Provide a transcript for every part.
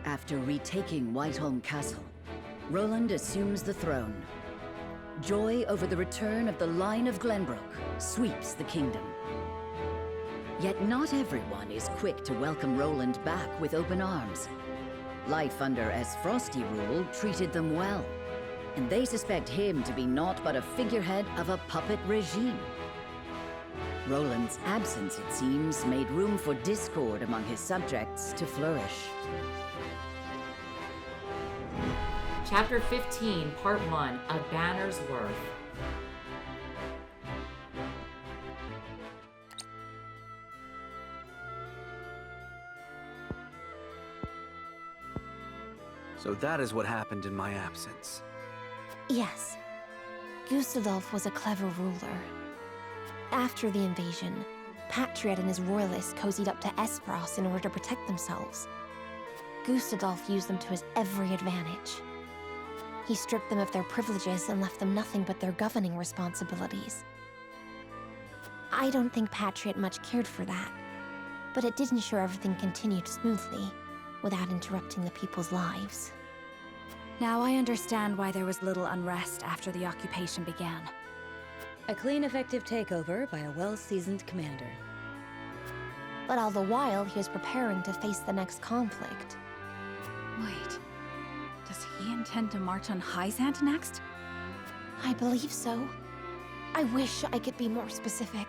After retaking Whiteholm Castle, Roland assumes the throne. Joy over the return of the line of Glenbrook sweeps the kingdom. Yet not everyone is quick to welcome Roland back with open arms. Life under Frosty rule treated them well, and they suspect him to be naught but a figurehead of a puppet regime. Roland's absence, it seems, made room for discord among his subjects to flourish. Chapter 15, Part 1, A Banner's Worth. So that is what happened in my absence. Yes. Gustadolf was a clever ruler. After the invasion, Patriatte and his royalists cozied up to Espros in order to protect themselves. Gustadolf used them to his every advantage. He stripped them of their privileges and left them nothing but their governing responsibilities. I don't think Patriatte much cared for that, but it did ensure everything continued smoothly, without interrupting the people's lives. Now I understand why there was little unrest after the occupation began. A clean, effective takeover by a well-seasoned commander. But all the while, he was preparing to face the next conflict. Wait, does he intend to march on Hyzant next? I believe so. I wish I could be more specific.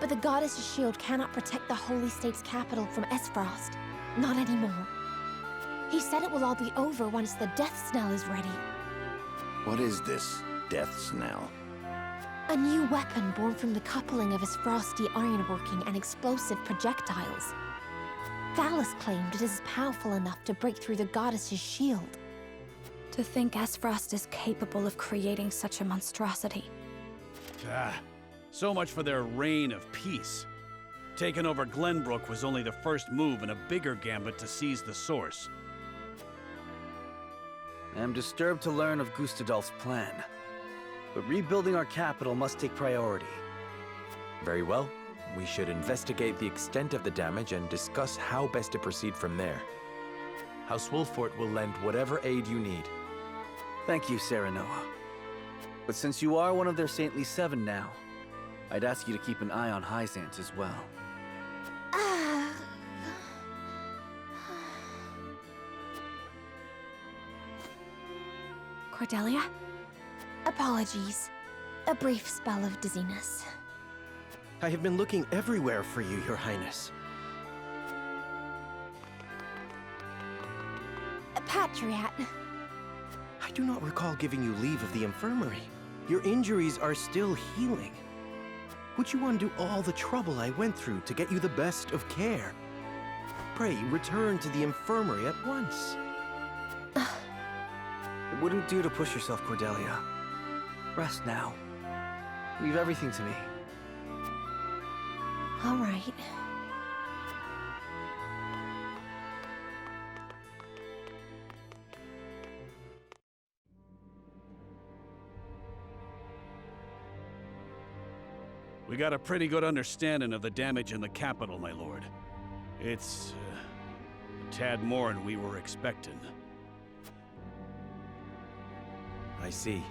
But the Goddess's shield cannot protect the Holy State's capital from Esfrost. Not anymore. He said it will all be over once the death knell is ready. What is this death knell? A new weapon born from the coupling of his frosty ironworking and explosive projectiles. Thalas claimed it is powerful enough to break through the Goddess's shield. To think Esfrost is capable of creating such a monstrosity. So much for their reign of peace. Taking over Glenbrook was only the first move in a bigger gambit to seize the source. I am disturbed to learn of Gustadolf's plan, but rebuilding our capital must take priority. Very well. We should investigate the extent of the damage and discuss how best to proceed from there. House Wolfort will lend whatever aid you need. Thank you, Serenoa. But since you are one of their saintly 7 now, I'd ask you to keep an eye on Hyzant as well. Cordelia? Apologies. A brief spell of dizziness. I have been looking everywhere for you, Your Highness. Patriatte. I do not recall giving you leave of the infirmary. Your injuries are still healing. Would you undo all the trouble I went through to get you the best of care? Pray, return to the infirmary at once. It wouldn't do to push yourself, Cordelia. Rest now. Leave everything to me. All right. We got a pretty good understanding of the damage in the capital, my lord. It's a tad more than we were expecting. I see.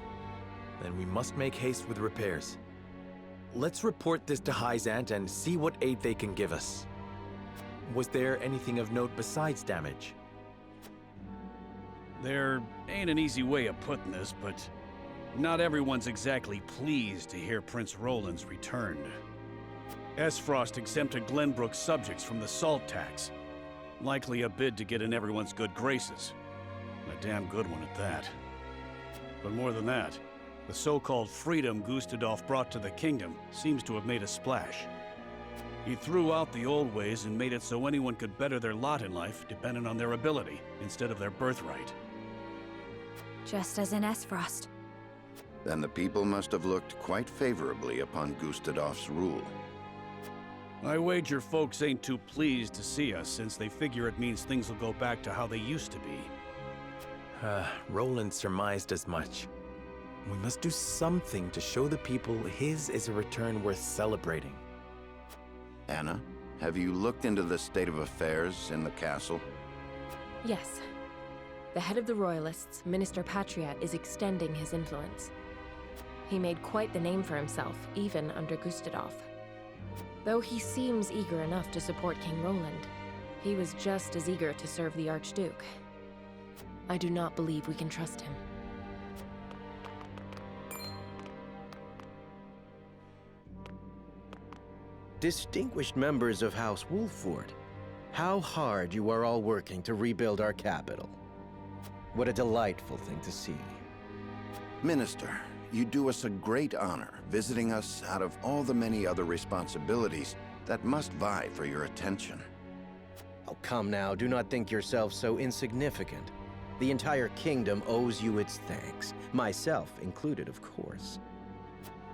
Then we must make haste with repairs. Let's report this to Hyzant and see what aid they can give us. Was there anything of note besides damage? There ain't an easy way of putting this, but not everyone's exactly pleased to hear Prince Roland's return. Esfrost exempted Glenbrook's subjects from the salt tax. Likely a bid to get in everyone's good graces. A damn good one at that. But more than that, the so-called freedom Gustadolf brought to the kingdom seems to have made a splash. He threw out the old ways and made it so anyone could better their lot in life depending on their ability instead of their birthright. Just as in Esfrost. Then the people must have looked quite favorably upon Gustadolf's rule. I wager folks ain't too pleased to see us since they figure it means things will go back to how they used to be. Roland surmised as much. We must do something to show the people his is a return worth celebrating. Anna, have you looked into the state of affairs in the castle? Yes. The head of the Royalists, Minister Patriatte, is extending his influence. He made quite the name for himself, even under Gustadolf. Though he seems eager enough to support King Roland, he was just as eager to serve the Archduke. I do not believe we can trust him. Distinguished members of House Wolford, how hard you are all working to rebuild our capital. What a delightful thing to see. Minister, you do us a great honor visiting us out of all the many other responsibilities that must vie for your attention. Oh, come now, do not think yourself so insignificant. The entire kingdom owes you its thanks, myself included, of course.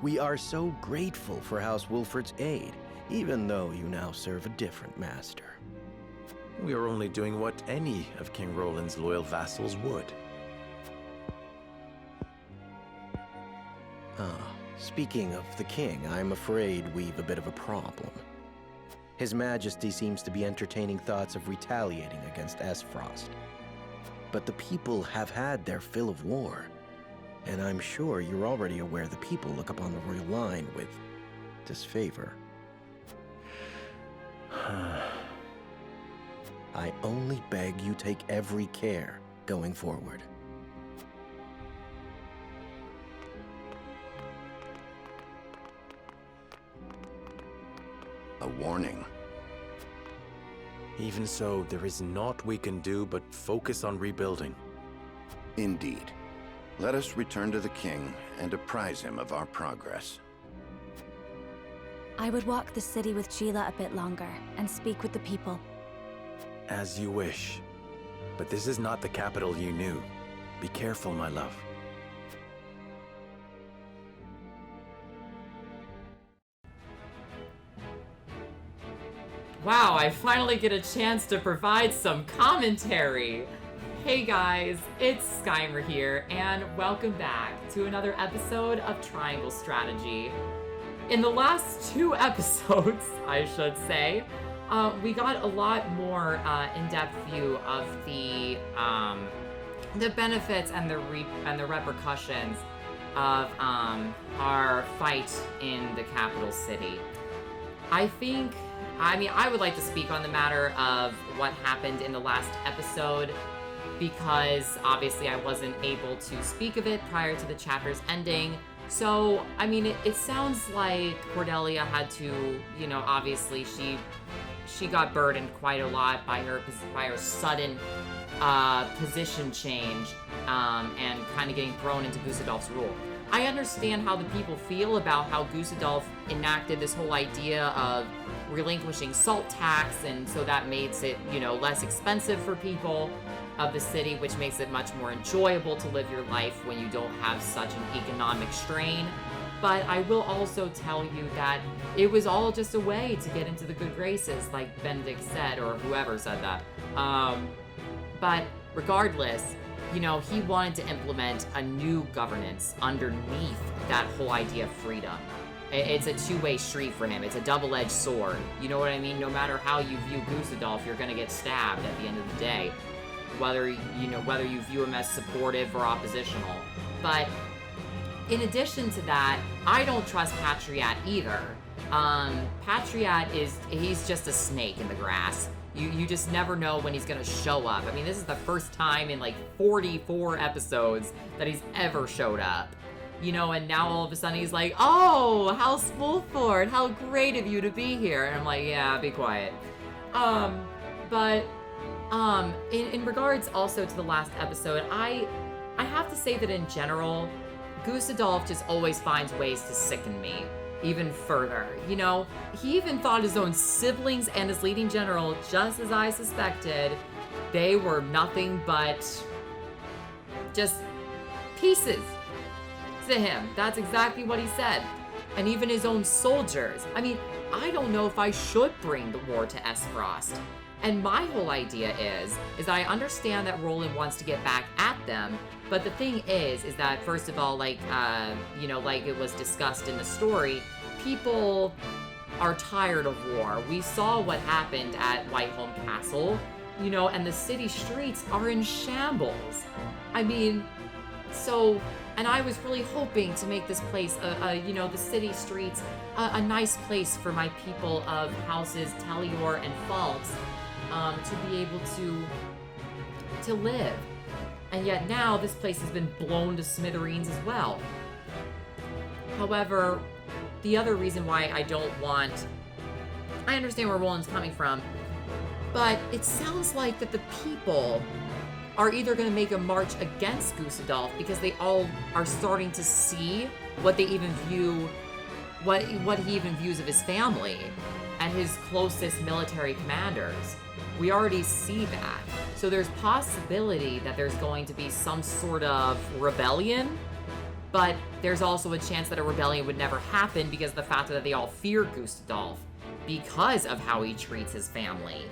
We are so grateful for House Wolford's aid, even though you now serve a different master. We are only doing what any of King Roland's loyal vassals would. Speaking of the king, I'm afraid we've a bit of a problem. His Majesty seems to be entertaining thoughts of retaliating against Esfrost. But the people have had their fill of war, and I'm sure you're already aware the people look upon the royal line with disfavor. I only beg you take every care going forward. A warning. Even so, there is naught we can do but focus on rebuilding. Indeed. Let us return to the king and apprise him of our progress. I would walk the city with Sheila a bit longer and speak with the people. As you wish. But this is not the capital you knew. Be careful, my love. Wow, I finally get a chance to provide some commentary. Hey guys, it's Skymer here, and welcome back to another episode of Triangle Strategy. In the last 2 episodes, I should say, we got a lot more in-depth view of the benefits and the repercussions of our fight in the capital city. I would like to speak on the matter of what happened in the last episode, because obviously I wasn't able to speak of it prior to the chapter's ending. So, it sounds like Cordelia had to, obviously she got burdened quite a lot by her sudden position change and kind of getting thrown into Gustadolf's rule. I understand how the people feel about how Gustadolf enacted this whole idea of relinquishing salt tax, and so that makes it, less expensive for people of the city, which makes it much more enjoyable to live your life when you don't have such an economic strain. But I will also tell you that it was all just a way to get into the good graces, like Benedict said, or whoever said that. But regardless, he wanted to implement a new governance underneath that whole idea of freedom. It's a two-way street for him. It's a double-edged sword. You know what I mean? No matter how you view Gustadolf, you're gonna get stabbed at the end of the day. Whether you view him as supportive or oppositional. But in addition to that, I don't trust Patriatte either. Patriatte he's just a snake in the grass. You just never know when he's gonna show up. This is the first time in like 44 episodes that he's ever showed up. And now all of a sudden he's like, "Oh, House Wolford, how great of you to be here." And I'm like, yeah, be quiet. In regards also to the last episode, I have to say that in general, Gustadolf just always finds ways to sicken me even further. He even thought his own siblings and his leading general, just as I suspected, they were nothing but just pieces to him. That's exactly what he said. And even his own soldiers. I don't know if I should bring the war to Esfrost. And my whole idea is that I understand that Roland wants to get back at them, but the thing is that first of all, like it was discussed in the story, people are tired of war. We saw what happened at Whiteholm Castle. you know, and the city streets are in shambles. I mean, so, and I was really hoping to make this place, you know, the city streets, a nice place for my people of houses Tellior and Faltz to be able to live. And yet now this place has been blown to smithereens as well. However, the other reason why I don't want... I understand where Roland's coming from, but it sounds like that the people are either going to make a march against Gustadolf because they all are starting to see what they even view, what he even views of his family and his closest military commanders. We already see that. So there's possibility that there's going to be some sort of rebellion, but there's also a chance that a rebellion would never happen because of the fact that they all fear Gustadolf because of how he treats his family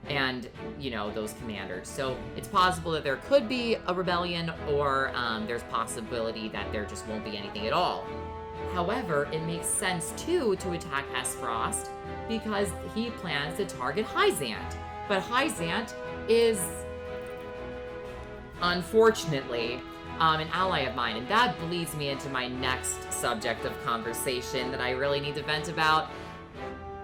and, you know, those commanders. So it's possible that there could be a rebellion, or there's possibility that there just won't be anything at all. However, it makes sense too to attack Esfrost because he plans to target Hyzant. But Hyzant is, unfortunately, an ally of mine, and that leads me into my next subject of conversation that I really need to vent about.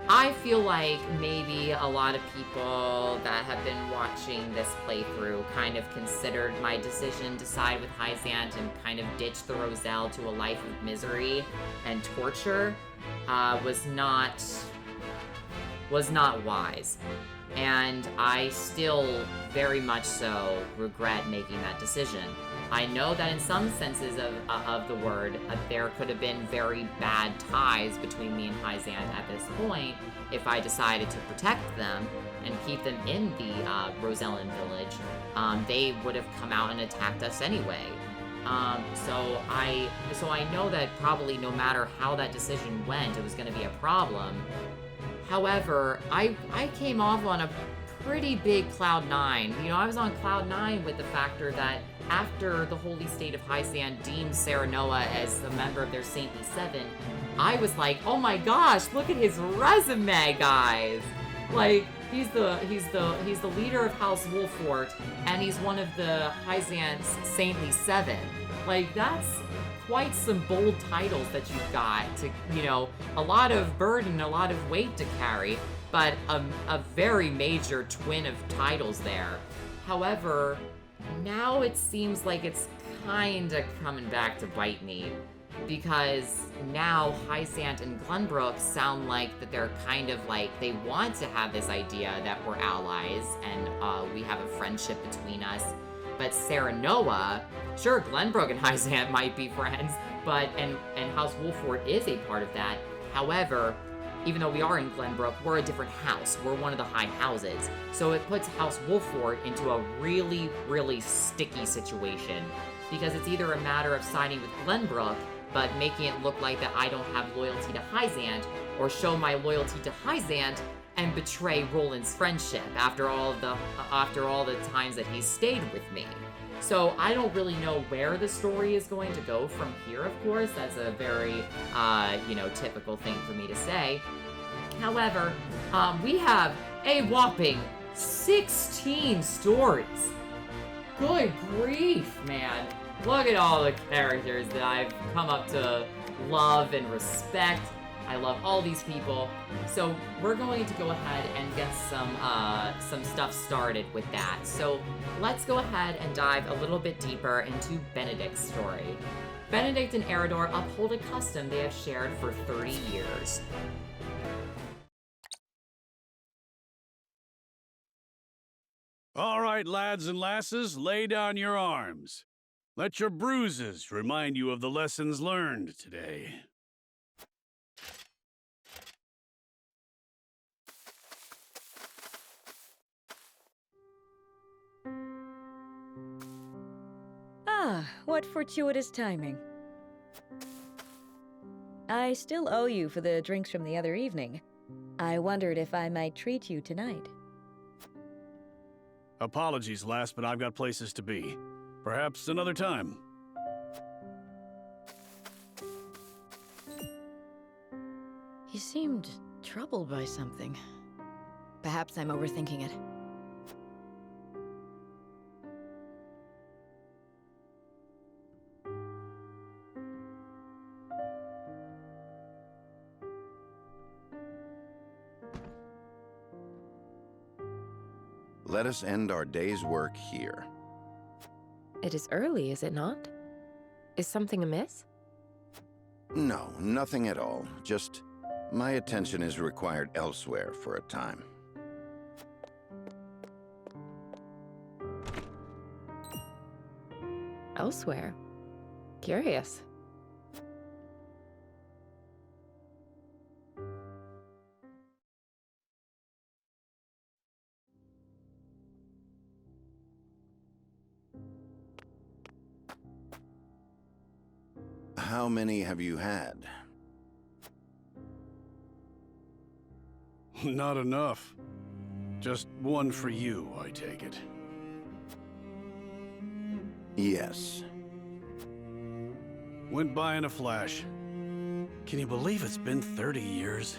I feel like maybe a lot of people that have been watching this playthrough kind of considered my decision to side with Hyzant and kind of ditch the Roselle to a life of misery and torture was not wise. And I still very much so regret making that decision. I know that in some senses of the word, there could have been very bad ties between me and Hyzant at this point if I decided to protect them and keep them in the Rosellan village. They would have come out and attacked us anyway. So I know that probably no matter how that decision went, it was going to be a problem. However, I came off on a pretty big Cloud 9. You know, I was on Cloud 9 with the factor that after the Holy State of Hyzant deemed Serenoa as a member of their Saintly Seven, I was like, oh my gosh, look at his resume, guys! Like, he's the leader of House Wolfort, and he's one of the Hyzant's Saintly Seven. Like, that's quite some bold titles that you've got to, you know, a lot of burden, a lot of weight to carry, but a very major twin of titles there. However, now it seems like it's kinda coming back to bite me, because now Hyzant and Glenbrook sound like that they're kind of like, they want to have this idea that we're allies and we have a friendship between us. But Serenoa, sure, Glenbrook and Hyzant might be friends, but, and House Wolfort is a part of that. However, even though we are in Glenbrook, we're a different house. We're one of the high houses. So it puts House Wolfort into a really, really sticky situation, because it's either a matter of siding with Glenbrook, but making it look like that I don't have loyalty to Hyzant, or show my loyalty to Hyzant and betray Roland's friendship after all the times that he's stayed with me. So I don't really know where the story is going to go from here, of course. That's a very, you know, typical thing for me to say. However, we have a whopping 16 stories. Good grief, man. Look at all the characters that I've come up to love and respect. I love all these people. So we're going to go ahead and get some stuff started with that. So let's go ahead and dive a little bit deeper into Benedict's story. Benedict and Eridor uphold a custom they have shared for 30 years. All right, lads and lasses, lay down your arms. Let your bruises remind you of the lessons learned today. Ah, what fortuitous timing. I still owe you for the drinks from the other evening. I wondered if I might treat you tonight. Apologies, lass, but I've got places to be. Perhaps another time. You seemed troubled by something. Perhaps I'm overthinking it. let us end our day's work here. It is early, is it not? Is something amiss? No, nothing at all. Just my attention is required elsewhere for a time. Elsewhere? Curious. How many have you had? Not enough. Just one for you, I take it. Yes. Went by in a flash. Can you believe it's been 30 years?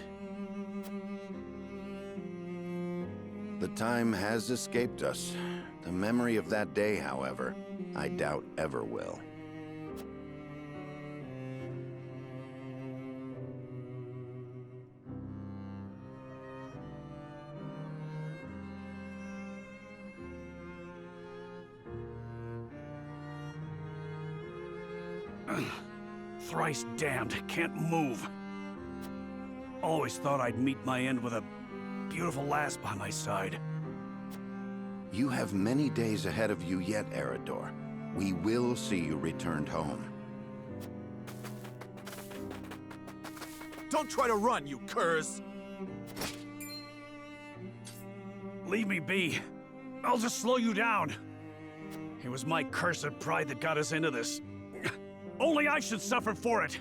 The time has escaped us. The memory of that day, however, I doubt ever will. Thrice damned, can't move. Always thought I'd meet my end with a beautiful lass by my side. You have many days ahead of you yet, Eridor. We will see you returned home. Don't try to run, you curs! Leave me be. I'll just slow you down. It was my cursed pride that got us into this. Only I should suffer for it.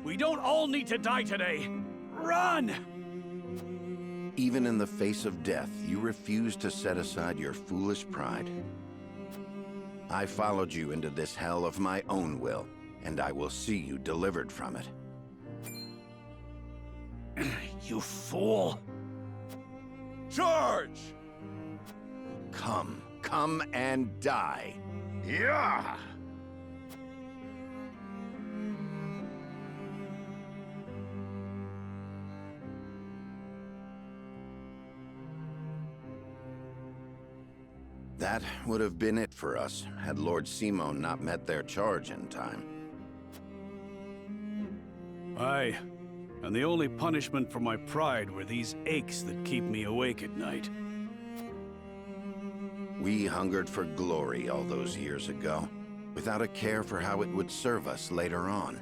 We don't all need to die today. Run! Even in the face of death, you refuse to set aside your foolish pride. I followed you into this hell of my own will, and I will see you delivered from it. You fool! Charge! Come and die. Yeah! That would have been it for us, had Lord Simon not met their charge in time. Aye, and the only punishment for my pride were these aches that keep me awake at night. We hungered for glory all those years ago, without a care for how it would serve us later on.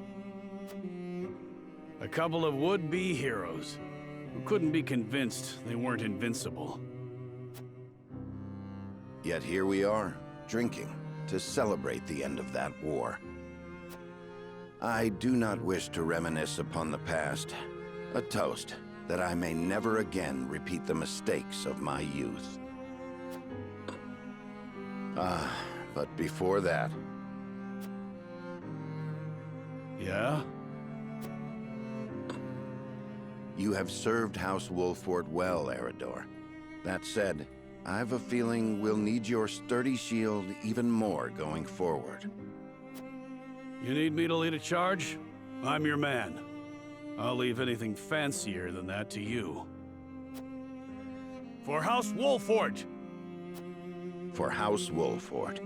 A couple of would-be heroes, who couldn't be convinced they weren't invincible. Yet here we are, drinking, to celebrate the end of that war. I do not wish to reminisce upon the past. A toast that I may never again repeat the mistakes of my youth. But before that... Yeah? You have served House Wolfort well, Eridor. That said, I have a feeling we'll need your sturdy shield even more going forward. You need me to lead a charge? I'm your man. I'll leave anything fancier than that to you. For House Wolfort! For House Wolfort.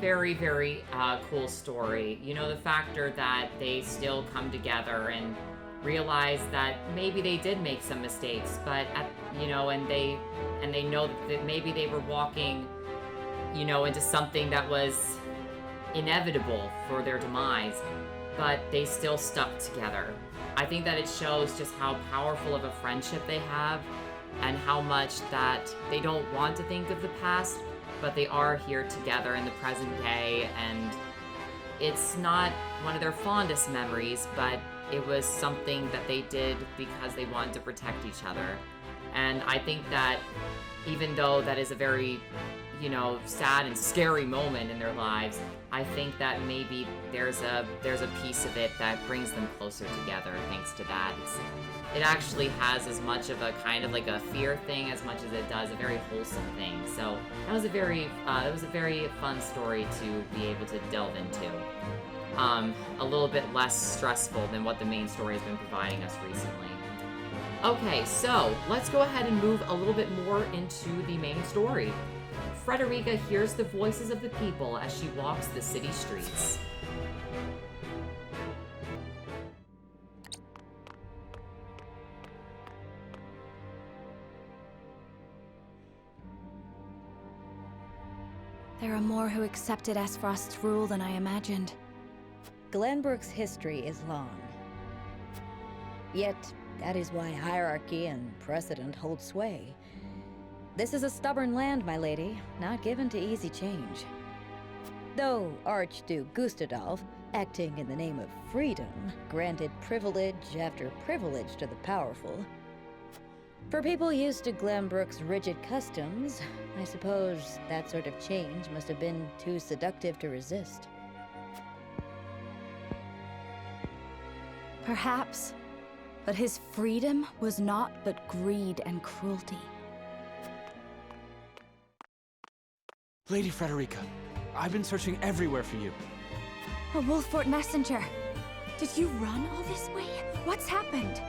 Very, very cool story. You know, the factor that they still come together and realize that maybe they did make some mistakes, but and they know that maybe they were walking, into something that was inevitable for their demise, but they still stuck together. I think that it shows just how powerful of a friendship they have and how much that they don't want to think of the past, but they are here together in the present day, and it's not one of their fondest memories, but it was something that they did because they wanted to protect each other. And I think that even though that is a very, you know, sad and scary moment in their lives, I think that maybe there's a piece of it that brings them closer together thanks to that. It actually has as much of a kind of like a fear thing as much as it does a very wholesome thing. So that was a very fun story to be able to delve into. A little bit less stressful than what the main story has been providing us recently. Okay, so let's go ahead and move a little bit more into the main story. Frederica hears the voices of the people as she walks the city streets. There are more who accepted Esfrost's rule than I imagined. Glenbrook's history is long. Yet, that is why hierarchy and precedent hold sway. This is a stubborn land, my lady, not given to easy change. Though Archduke Gustadolf, acting in the name of freedom, granted privilege after privilege to the powerful. For people used to Glenbrook's rigid customs, I suppose that sort of change must have been too seductive to resist. Perhaps, but his freedom was naught but greed and cruelty. Lady Frederica, I've been searching everywhere for you. A Wolffort messenger! Did you run all this way? What's happened?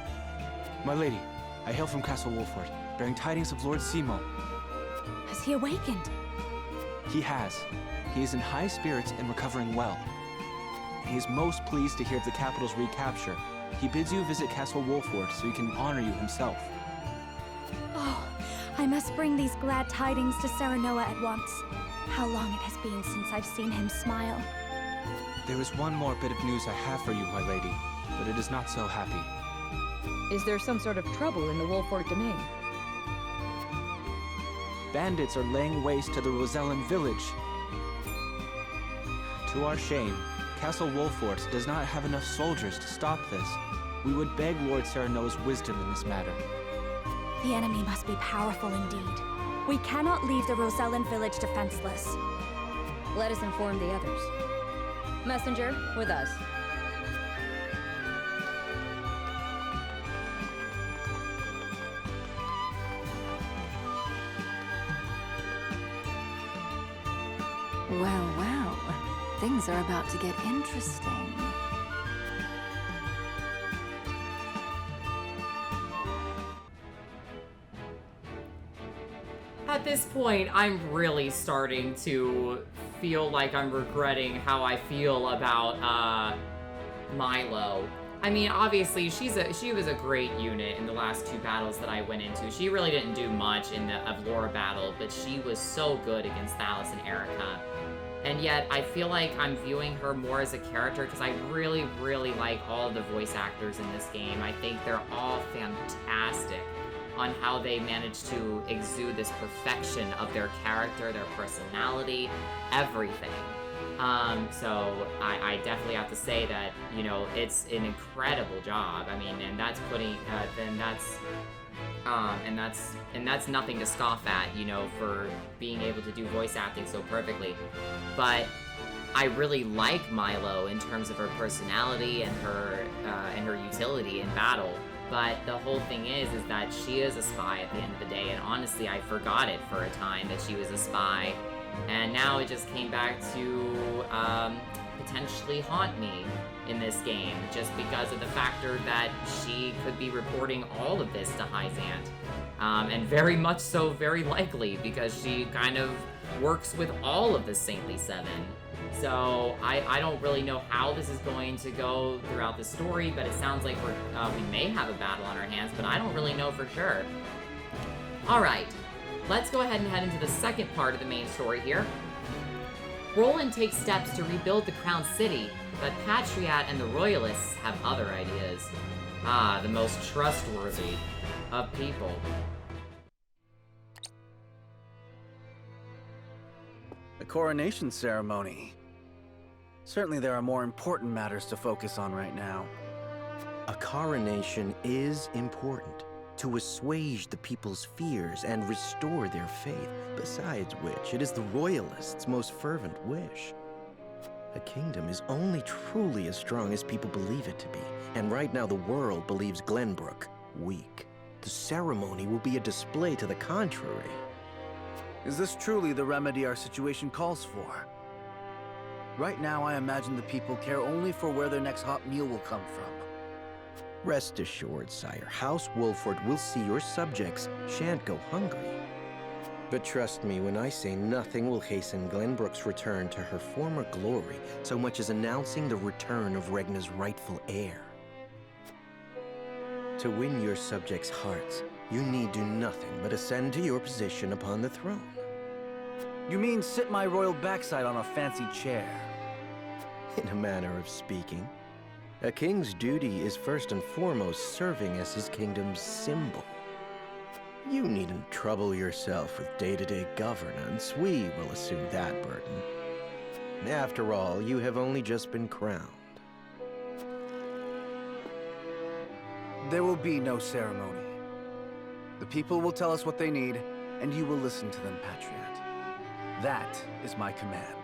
My lady, I hail from Castle Wolffort, bearing tidings of Lord Simo. Has he awakened? He has. He is in high spirits and recovering well. He is most pleased to hear of the capital's recapture. He bids you visit Castle Wolffort so he can honor you himself. Oh, I must bring these glad tidings to Serenoa at once. How long it has been since I've seen him smile. There is one more bit of news I have for you, my lady, but it is not so happy. Is there some sort of trouble in the Wolffort domain? Bandits are laying waste to the Rosellan village. To our shame, Castle Wolffort does not have enough soldiers to stop this. We would beg Lord Serenoa's wisdom in this matter. The enemy must be powerful indeed. We cannot leave the Rosellan village defenseless. Let us inform the others. Messenger, with us. Well, well. Things are about to get interesting. At this point, I'm really starting to feel like I'm regretting how I feel about Milo. I mean, obviously, she was a great unit in the last two battles that I went into. She really didn't do much in the Avlora battle, but she was so good against Thalos and Erica. And yet, I feel like I'm viewing her more as a character because I really, really like all the voice actors in this game. I think they're all fantastic on how they manage to exude this perfection of their character, their personality, everything. So I definitely have to say that, you know, it's an incredible job. I mean, and that's putting, and that's nothing to scoff at, you know, for being able to do voice acting so perfectly. But I really like Milo in terms of her personality and her utility in battle. But the whole thing is that she is a spy at the end of the day, and honestly, I forgot it for a time that she was a spy, and now it just came back to potentially haunt me in this game, just because of the factor that she could be reporting all of this to Hyzant, and very much so, very likely, because she kind of works with all of the Saintly Seven. So I don't really know how this is going to go throughout the story, but it sounds like we may have a battle on our hands, but I don't really know for sure. Alright, let's go ahead and head into the second part of the main story here. Roland takes steps to rebuild the Crown City, but Patriatte and the Royalists have other ideas. Ah, the most trustworthy of people. The coronation ceremony. Certainly there are more important matters to focus on right now. A coronation is important, to assuage the people's fears and restore their faith, besides which it is the Royalists' most fervent wish. A kingdom is only truly as strong as people believe it to be, and right now the world believes Glenbrook weak. The ceremony will be a display to the contrary. Is this truly the remedy our situation calls for? Right now, I imagine the people care only for where their next hot meal will come from. Rest assured, sire, House Wolford will see your subjects shan't go hungry. But trust me when I say nothing will hasten Glenbrook's return to her former glory so much as announcing the return of Regna's rightful heir. To win your subjects' hearts, you need do nothing but ascend to your position upon the throne. You mean sit my royal backside on a fancy chair? In a manner of speaking. A king's duty is first and foremost serving as his kingdom's symbol. You needn't trouble yourself with day-to-day governance. We will assume that burden. After all, you have only just been crowned. There will be no ceremony. The people will tell us what they need, and you will listen to them, Patriatte. That is my command.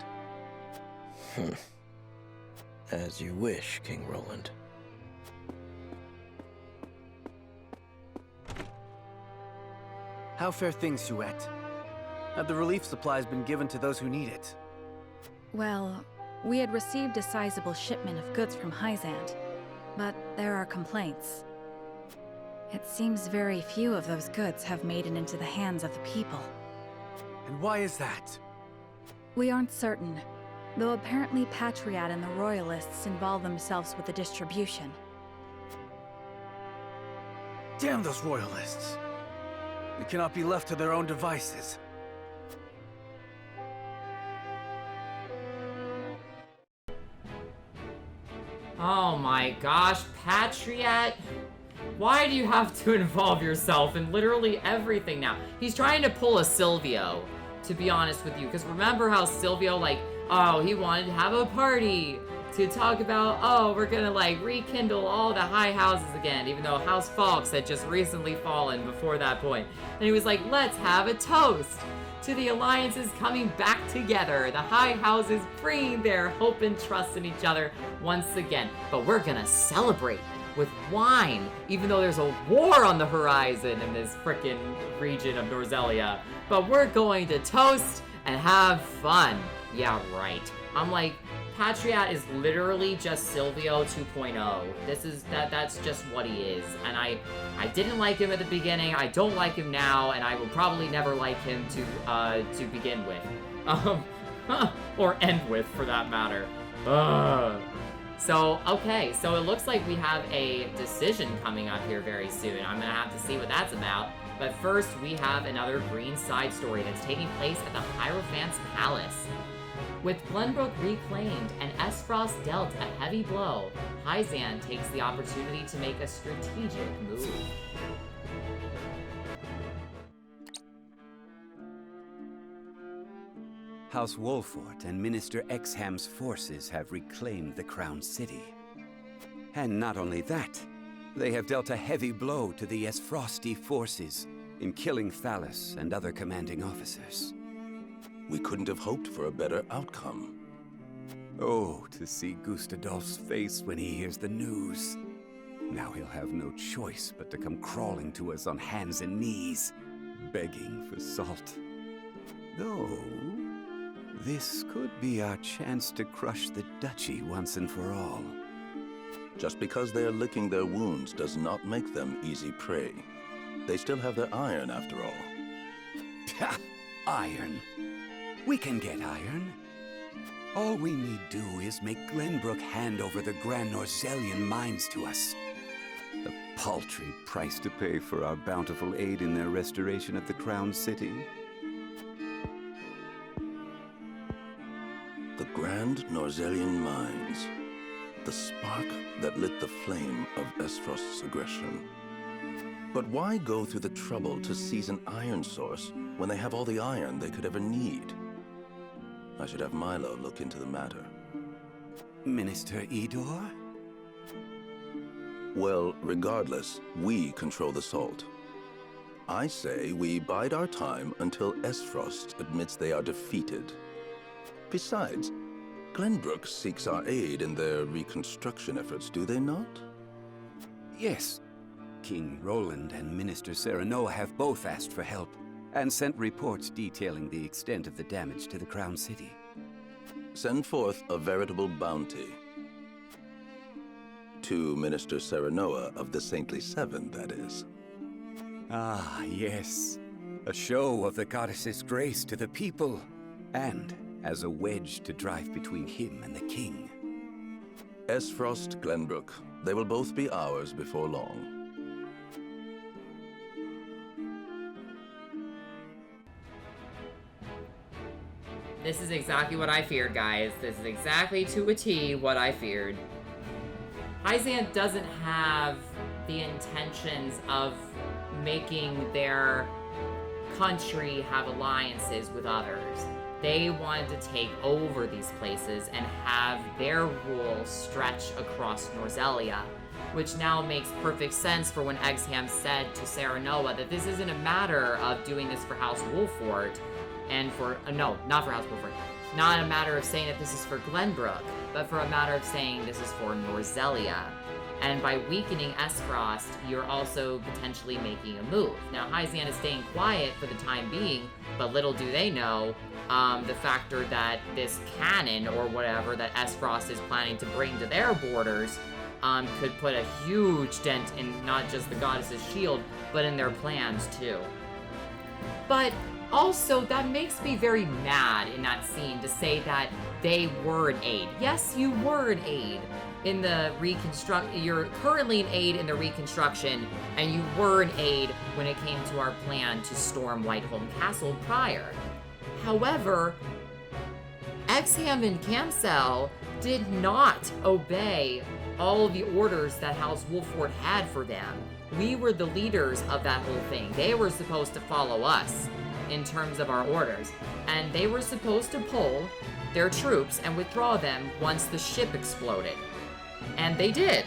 As you wish, King Roland. How fare things, Suette? Have the relief supplies been given to those who need it? Well, we had received a sizable shipment of goods from Hyzant, but there are complaints. It seems very few of those goods have made it into the hands of the people. And why is that? We aren't certain, though apparently Patriatte and the Royalists involve themselves with the distribution. Damn those Royalists! They cannot be left to their own devices. Oh my gosh, Patriatte! Why do you have to involve yourself in literally everything now? He's trying to pull a Silvio, to be honest with you. Because remember how Silvio, like, oh, he wanted to have a party to talk about, oh, we're gonna, like, rekindle all the high houses again, even though House Fawkes had just recently fallen before that point. And he was like, let's have a toast to the alliances coming back together, the high houses bringing their hope and trust in each other once again. But we're gonna celebrate with wine, even though there's a war on the horizon in this frickin' region of Norzelia. But we're going to toast and have fun. Yeah, right. I'm like, Patriatte is literally just Silvio 2.0. That's just what he is. And I didn't like him at the beginning, I don't like him now, and I will probably never like him to begin with. Or end with, for that matter. So, okay, so it looks like we have a decision coming up here very soon. I'm gonna have to see what that's about. But first, we have another green side story that's taking place at the Hierophant's Palace. With Glenbrook reclaimed and Esfrost dealt a heavy blow, Hyzant takes the opportunity to make a strategic move. House Wolfort and Minister Exham's forces have reclaimed the Crown City. And not only that, they have dealt a heavy blow to the Esfrosti forces in killing Thalas and other commanding officers. We couldn't have hoped for a better outcome. Oh, to see Gustadolf's face when he hears the news. Now he'll have no choice but to come crawling to us on hands and knees, begging for salt. Though, this could be our chance to crush the Duchy once and for all. Just because they're licking their wounds does not make them easy prey. They still have their iron, after all. Ha! Iron. We can get iron. All we need do is make Glenbrook hand over the Grand Norzelian mines to us. A paltry price to pay for our bountiful aid in their restoration of the Crown City. The Grand Norzelian mines. The spark that lit the flame of Esfrost's aggression. But why go through the trouble to seize an iron source when they have all the iron they could ever need? I should have Milo look into the matter. Minister Idor? Well, regardless, we control the salt. I say we bide our time until Esfrost admits they are defeated. Besides, Glenbrook seeks our aid in their reconstruction efforts, do they not? Yes. King Roland and Minister Serenoa have both asked for help, and sent reports detailing the extent of the damage to the Crown City. Send forth a veritable bounty. To Minister Serenoa of the Saintly Seven, that is. Ah, yes. A show of the goddess's grace to the people, and as a wedge to drive between him and the king. Esfrost, Glenbrook, they will both be ours before long. This is exactly what I feared, guys. This is exactly to a T what I feared. Hyzant doesn't have the intentions of making their country have alliances with others. They wanted to take over these places and have their rule stretch across Norzelia, which now makes perfect sense for when Exham said to Serenoa that this isn't a matter of doing this for House Wolfort, and for, no, not for House Wolfort. Not a matter of saying that this is for Glenbrook, but for a matter of saying this is for Norzelia. And by weakening Esfrost, you're also potentially making a move. Now, Hyzant is staying quiet for the time being, but little do they know the factor that this cannon or whatever that Esfrost is planning to bring to their borders could put a huge dent in not just the goddess's shield, but in their plans too. But also, that makes me very mad in that scene to say that they were an aid. Yes, you were an aid in the you're currently an aid in the reconstruction, and you were an aid when it came to our plan to storm Whiteholm Castle prior. However, Exham and Camsell did not obey all of the orders that House Wolfort had for them. We were the leaders of that whole thing. They were supposed to follow us in terms of our orders, and they were supposed to pull their troops and withdraw them once the ship exploded. And they did.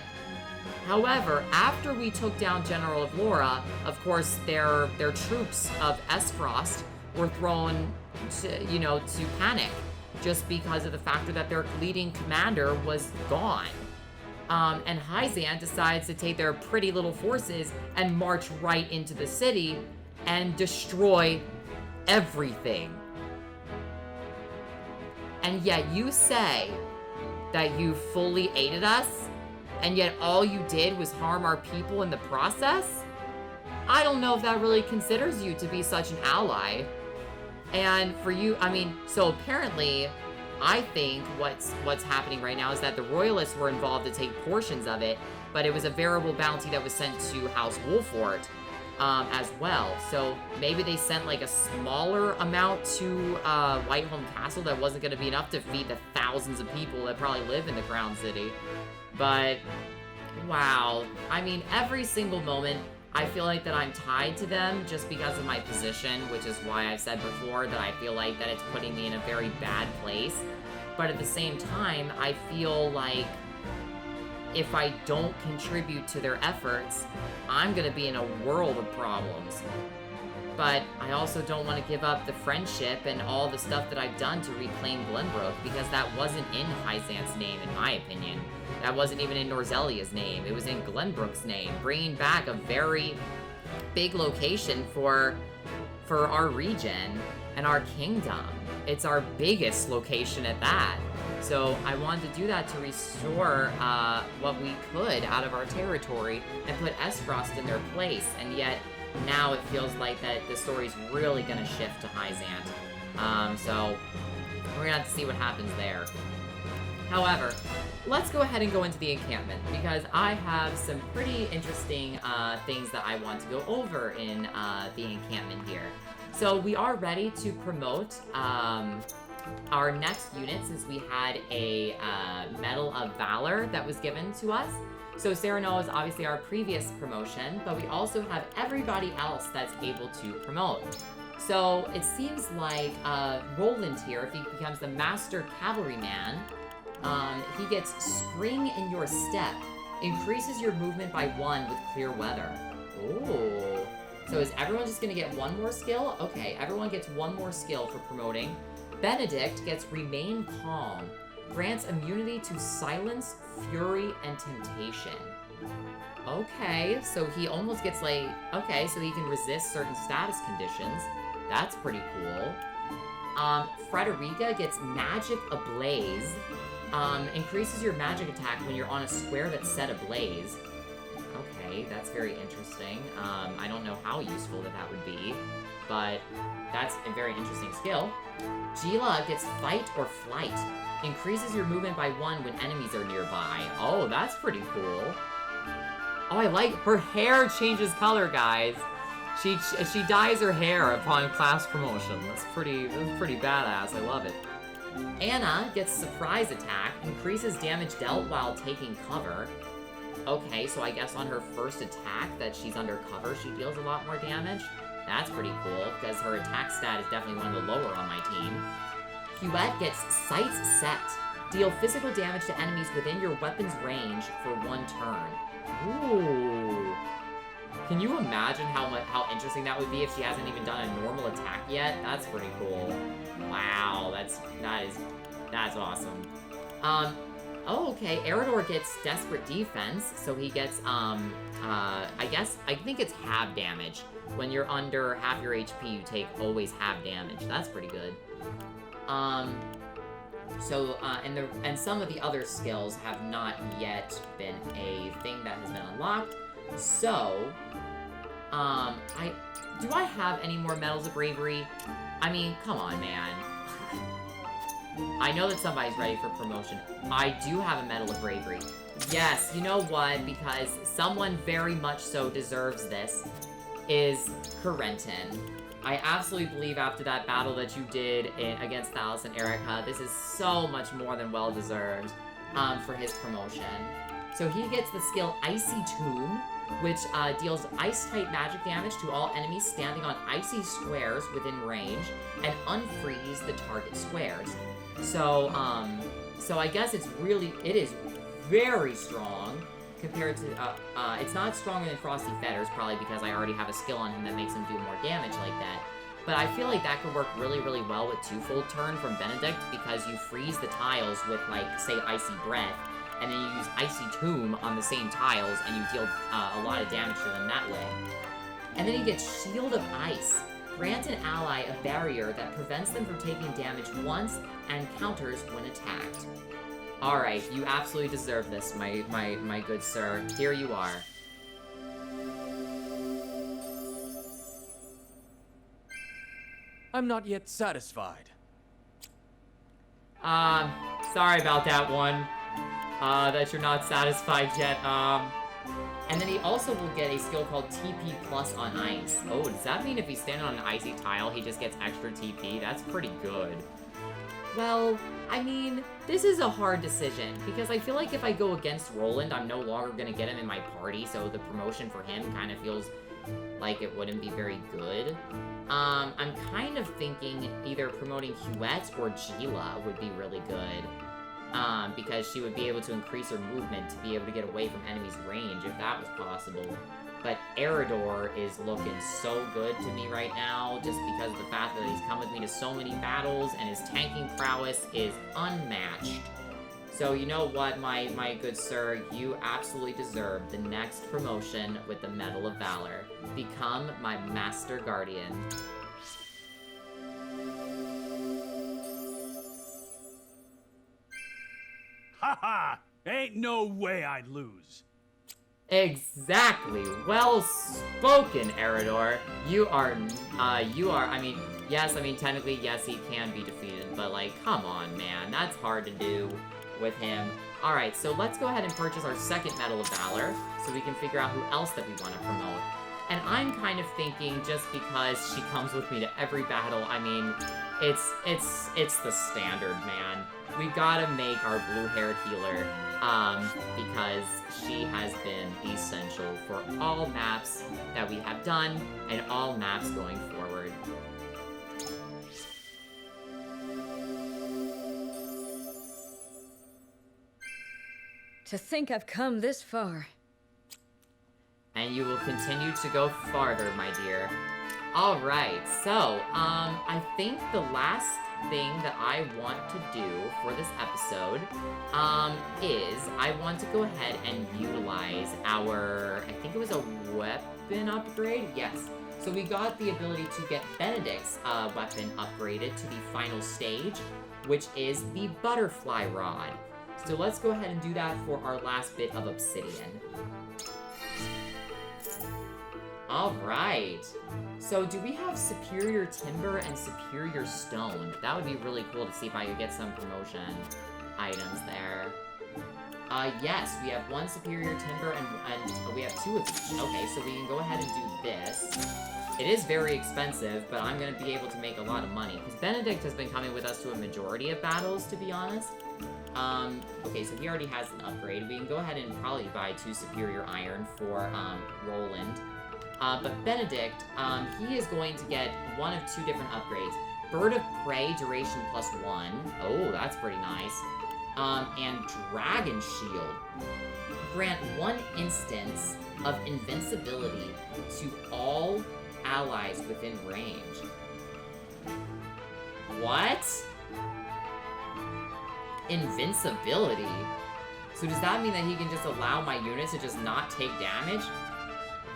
However, after we took down General of Laura, of course, their troops of Esfrost were thrown to panic just because of the factor that their leading commander was gone. And Hyzant decides to take their pretty little forces and march right into the city and destroy everything. And yet you say that you fully aided us, and yet all you did was harm our people in the process? I don't know if that really considers you to be such an ally. And for you, I mean, so apparently, I think what's happening right now is that the Royalists were involved to take portions of it, but it was a variable bounty that was sent to House Wolfort as well. So maybe they sent like a smaller amount to Whiteholm Castle that wasn't going to be enough to feed the thousands of people that probably live in the Crown City. But wow, I mean, every single moment I feel like that I'm tied to them just because of my position, which is why I've said before that I feel like that it's putting me in a very bad place. But at the same time, I feel like if I don't contribute to their efforts, I'm gonna be in a world of problems. But I also don't want to give up the friendship and all the stuff that I've done to reclaim Glenbrook, because that wasn't in Hyzant's name, in my opinion. That wasn't even in Norzelia's name. It was in Glenbrook's name, bringing back a very big location for our region and our kingdom. It's our biggest location at that. So I wanted to do that to restore what we could out of our territory and put Esfrost in their place. And yet now it feels like that the story's really going to shift to Hyzant. So we're going to have to see what happens there. However, let's go ahead and go into the encampment, because I have some pretty interesting things that I want to go over in the encampment here. So we are ready to promote our next unit, since we had a Medal of Valor that was given to us. So Serenoa is obviously our previous promotion, but we also have everybody else that's able to promote. So it seems like Roland here, if he becomes the Master Cavalryman, he gets Spring in your step. Increases your movement by 1 with clear weather. Ooh. So is everyone just gonna get one more skill? Okay, everyone gets one more skill for promoting. Benedict gets Remain Calm. Grants immunity to silence, fury, and temptation. Okay, so he almost gets like, okay, so he can resist certain status conditions. That's pretty cool. Frederica gets Magic Ablaze. Increases your magic attack when you're on a square that's set ablaze. Okay, that's very interesting. I don't know how useful that would be, but that's a very interesting skill. Gila gets Fight or Flight. Increases your movement by 1 when enemies are nearby. Oh, that's pretty cool. Oh, I like her hair changes color, guys. She dyes her hair upon class promotion. That's pretty badass. I love it. Anna gets Surprise Attack. Increases damage dealt while taking cover. Okay, so I guess on her first attack that she's under cover, she deals a lot more damage. That's pretty cool, because her attack stat is definitely one of the lower on my team. Huette gets Sights Set. Deal physical damage to enemies within your weapon's range for 1 turn. Ooh. Can you imagine how interesting that would be if she hasn't even done a normal attack yet? That's pretty cool. Wow, that's awesome. Oh, okay, Eridor gets Desperate Defense, so he gets, I think it's half damage. When you're under half your HP, you take always half damage. That's pretty good. And some of the other skills have not yet been a thing that has been unlocked. So, do I have any more Medals of Bravery? I mean, come on, man. I know that somebody's ready for promotion. I do have a Medal of Bravery. Yes, you know what? Because someone very much so deserves this is Corentin. I absolutely believe after that battle that you did against Thalos and Erica, this is so much more than well-deserved for his promotion. So he gets the skill Icy Tomb, which deals ice-type magic damage to all enemies standing on icy squares within range, and unfreeze the target squares. So, so I guess it is very strong compared to, it's not stronger than Frosty Fetters, probably because I already have a skill on him that makes him do more damage like that. But I feel like that could work really, really well with Twofold Turn from Benedict, because you freeze the tiles with, like, say, Icy Breath, and then you use Icy Tomb on the same tiles, and you deal a lot of damage to them that way. And then he gets Shield of Ice. Grant an ally a barrier that prevents them from taking damage once and counters when attacked. Alright, you absolutely deserve this, my good sir. Here you are. I'm not yet satisfied. Sorry about that one. That you're not satisfied yet. And then he also will get a skill called TP Plus on Ice. Oh, does that mean if he's standing on an icy tile, he just gets extra TP? That's pretty good. Well, I mean, this is a hard decision, because I feel like if I go against Roland, I'm no longer gonna get him in my party, so the promotion for him kind of feels like it wouldn't be very good. I'm kind of thinking either promoting Huette or Gila would be really good. Because she would be able to increase her movement to be able to get away from enemies' range, if that was possible. But Eridor is looking so good to me right now, just because of the fact that he's come with me to so many battles, and his tanking prowess is unmatched. So you know what, my good sir, you absolutely deserve the next promotion with the Medal of Valor. Become my Master Guardian. Haha! Ain't no way I'd lose. Exactly. Well spoken, Eridor. You are, I mean, yes, technically, yes, he can be defeated, but, like, come on, man. That's hard to do with him. Alright, so let's go ahead and purchase our second Medal of Valor, so we can figure out who else that we want to promote. And I'm kind of thinking, just because she comes with me to every battle, I mean, it's the standard, man. We gotta make our blue-haired healer, because she has been essential for all maps that we have done, and all maps going forward. To think I've come this far. And you will continue to go farther, my dear. Alright, so, I think the last thing that I want to do for this episode, is I want to go ahead and utilize our, I think it was a weapon upgrade? Yes. So we got the ability to get Benedict's weapon upgraded to the final stage, which is the butterfly rod. So let's go ahead and do that for our last bit of obsidian. Alright. So do we have superior timber and superior stone? That would be really cool to see if I could get some promotion items there. Yes, we have one superior timber and we have 2 of each. Okay, so we can go ahead and do this. It is very expensive, but I'm going to be able to make a lot of money. Because Benedict has been coming with us to a majority of battles, to be honest. Okay, so he already has an upgrade. We can go ahead and probably buy 2 superior iron for, Roland. But Benedict, he is going to get one of 2 different upgrades. Bird of Prey, duration +1. Oh, that's pretty nice. And Dragon Shield. Grant 1 instance of invincibility to all allies within range. What? Invincibility? So does that mean that he can just allow my units to just not take damage?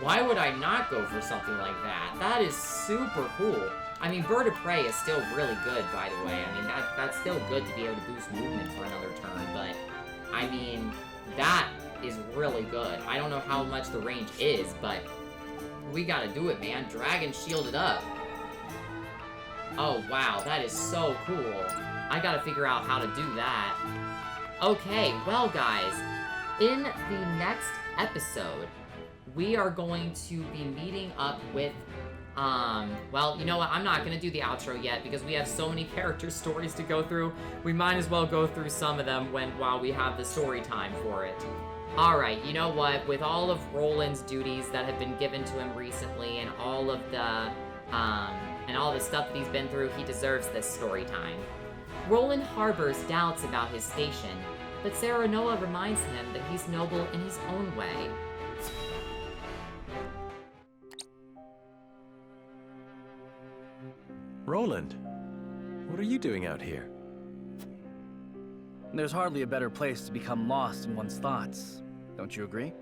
Why would I not go for something like that? That is super cool. I mean, Bird of Prey is still really good, by the way. I mean, that's still good to be able to boost movement for another turn, but, I mean, that is really good. I don't know how much the range is, but we gotta do it, man. Dragon shielded up. Oh, wow, that is so cool. I gotta figure out how to do that. Okay, well, guys, in the next episode, we are going to be meeting up with, well, you know what, I'm not gonna do the outro yet because we have so many character stories to go through. We might as well go through some of them while we have the story time for it. Alright, you know what, with all of Roland's duties that have been given to him recently and all of the stuff that he's been through, he deserves this story time. Roland harbors doubts about his station, but Serenoa reminds him that he's noble in his own way. Roland, what are you doing out here? There's hardly a better place to become lost in one's thoughts. Don't you agree?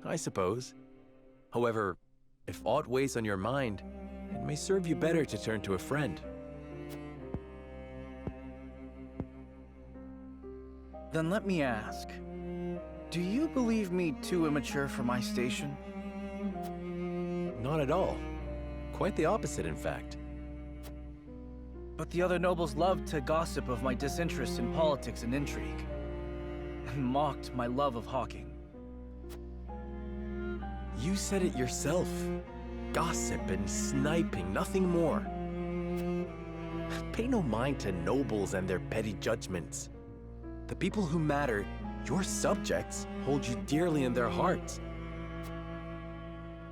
I suppose. However, if aught weighs on your mind, it may serve you better to turn to a friend. Then let me ask, do you believe me too immature for my station? Not at all. Quite the opposite, in fact. But the other nobles loved to gossip of my disinterest in politics and intrigue, and mocked my love of hawking. You said it yourself. Gossip and sniping, nothing more. Pay no mind to nobles and their petty judgments. The people who matter, your subjects, hold you dearly in their hearts.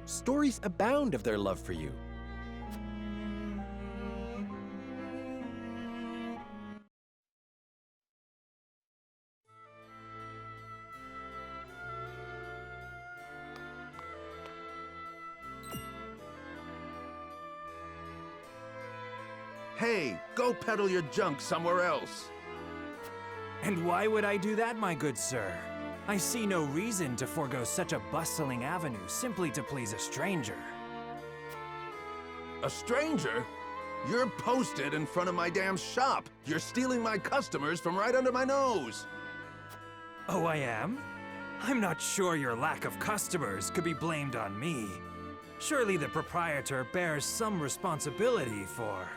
Stories abound of their love for you. Hey, go peddle your junk somewhere else. And why would I do that, my good sir? I see no reason to forego such a bustling avenue simply to please a stranger. A stranger? You're posted in front of my damn shop. You're stealing my customers from right under my nose. Oh, I am? I'm not sure your lack of customers could be blamed on me. Surely the proprietor bears some responsibility for...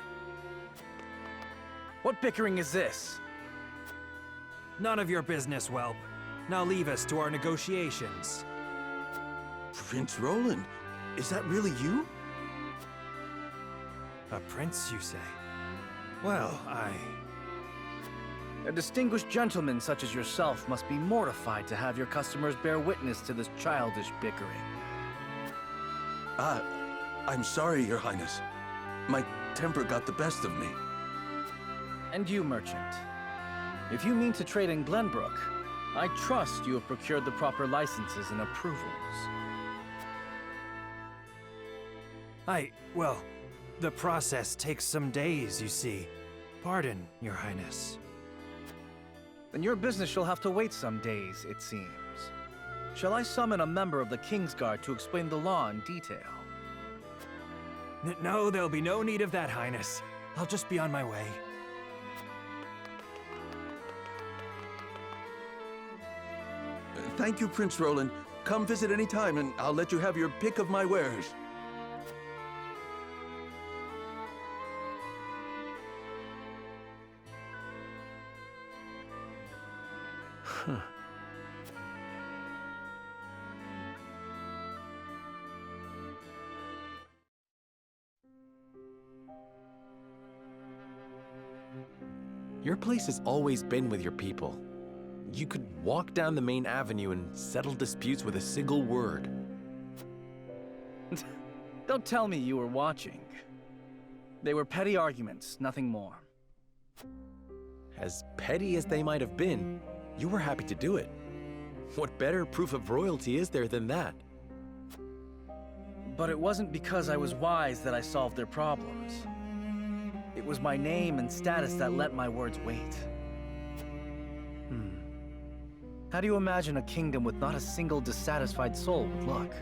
What bickering is this? None of your business, whelp. Now leave us to our negotiations. Prince Roland, is that really you? A prince, you say? Well, A distinguished gentleman such as yourself must be mortified to have your customers bear witness to this childish bickering. I'm sorry, Your Highness. My temper got the best of me. And you, merchant. If you mean to trade in Glenbrook, I trust you have procured the proper licenses and approvals. Well, the process takes some days, you see. Pardon, Your Highness. Then your business shall have to wait some days, it seems. Shall I summon a member of the Kingsguard to explain the law in detail? No, there'll be no need of that, Highness. I'll just be on my way. Thank you, Prince Roland. Come visit any time, and I'll let you have your pick of my wares. Huh. Your place has always been with your people. You could walk down the main avenue and settle disputes with a single word. Don't tell me you were watching. They were petty arguments, nothing more. As petty as they might have been, you were happy to do it. What better proof of royalty is there than that? But it wasn't because I was wise that I solved their problems. It was my name and status that let my words wait. How do you imagine a kingdom with not a single dissatisfied soul would look?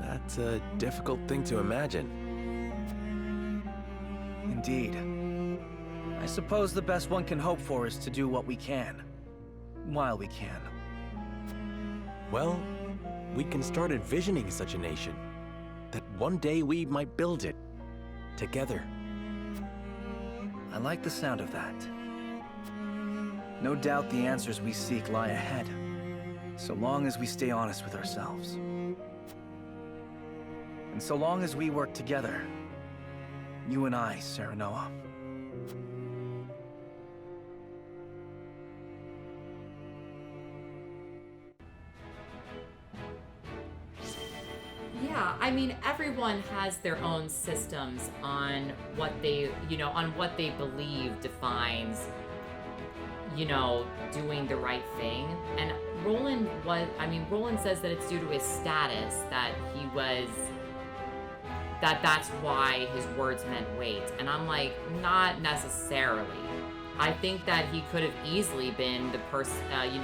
That's a difficult thing to imagine. Indeed. I suppose the best one can hope for is to do what we can, while we can. Well, we can start envisioning such a nation. That one day we might build it. Together. I like the sound of that. No doubt the answers we seek lie ahead, so long as we stay honest with ourselves. And so long as we work together, you and I, Serenoa. Yeah, I mean, everyone has their own systems on what they, on what they believe defines, doing the right thing. And Roland says that it's due to his status that he was, that's why his words meant weight. And I'm like, not necessarily. I think that he could have easily been the person,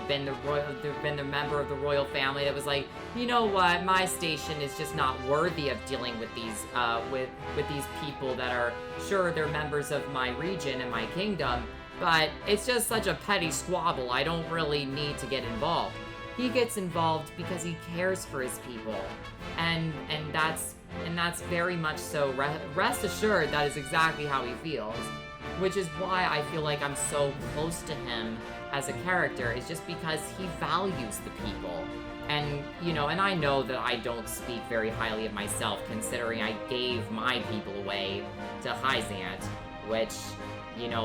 been the member of the royal family that was like, you know what, my station is just not worthy of dealing with these, with these people that are, sure, they're members of my region and my kingdom, but it's just such a petty squabble. I don't really need to get involved. He gets involved because he cares for his people, and that's very much so. Rest assured, that is exactly how he feels. Which is why I feel like I'm so close to him as a character, is just because he values the people. And, and I know that I don't speak very highly of myself, considering I gave my people away to Hyzant, which,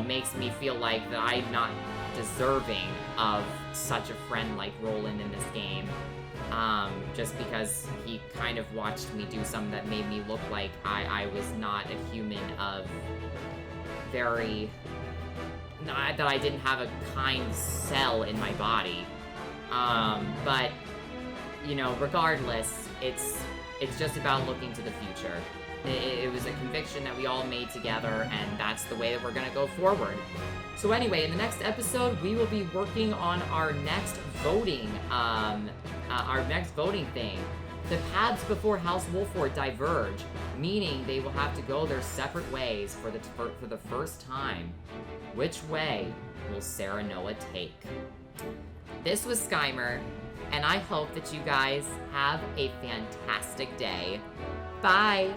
makes me feel like that I'm not deserving of such a friend like Roland in this game. Just because he kind of watched me do something that made me look like I was not a human of that I didn't have a kind cell in my body. But, regardless, it's just about looking to the future. It was a conviction that we all made together, and that's the way that we're gonna go forward. So anyway, in the next episode, we will be working on our next voting, thing. The paths before House Wolford diverge, meaning they will have to go their separate ways for the first time. Which way will Serenoa take? This was Skymer, and I hope that you guys have a fantastic day. Bye!